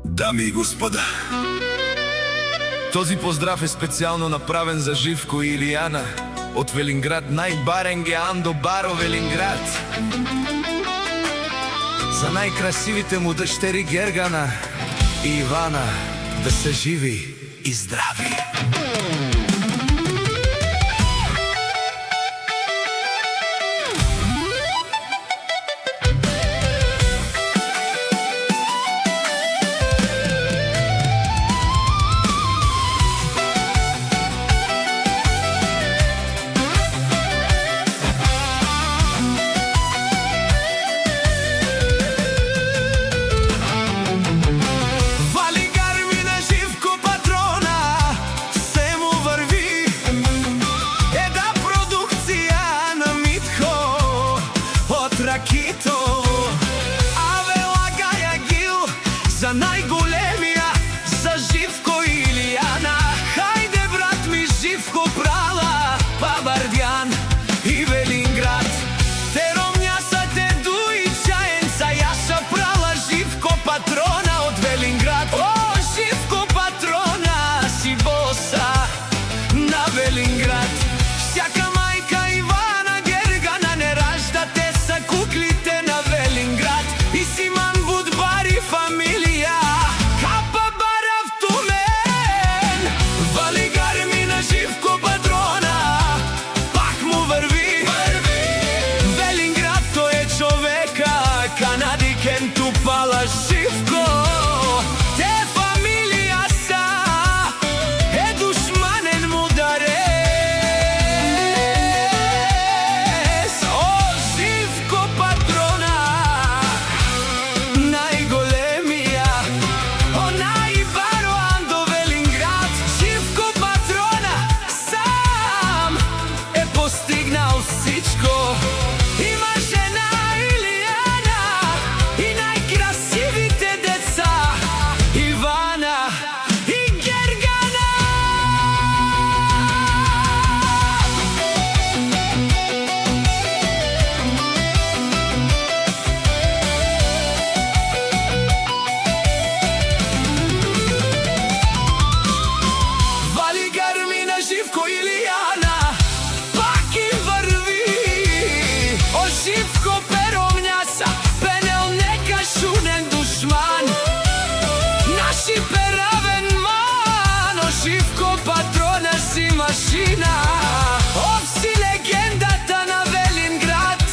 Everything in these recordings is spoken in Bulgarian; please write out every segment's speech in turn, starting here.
Дами и господа, този поздрав е специално направен за Живко и Илияна от Велинград, най-барен Андо Баро Велинград. За най-красивите му дъщери Гергана и Ивана, да са живи и здрави. За най-големия, за Живко и Илияна. Хайде, брат ми, Живко прала, Бабардян и Велинград. Те ромњаса, те дуи чаенца, јаса прала Живко патрона од Велинград. О, Живко патрона, си боса на Велинград. Всяка мајка Ивана Гергана не ражда, те са куклите на Велинград. И Симан Будбари фамилија, Тупала Живко, те фамилија са, е душманен мударес. О, Живко патрона, најголемија, о, најбаро Андо Велинград. Живко патрона сам е постигнал всичко. Има жена Живко и Илияна, пак им върви. О, Живко перомњаса, пенел нека шунен душман, наши перавен ман. О, Живко патрона си машина, о, си легендата на Велинград.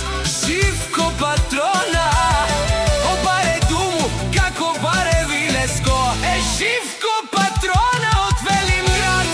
Живко патрона, о, баре думу, како баре вилеско, е Живко патрона од Велинград.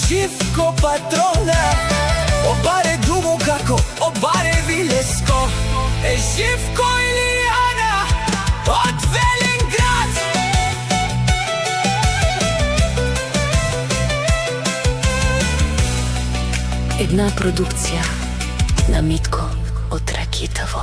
Живко патрона, о, баре думу како, о, баре вилеско, е Живко и Илияна од Велинград. Една продукција на Митко од Ракитово.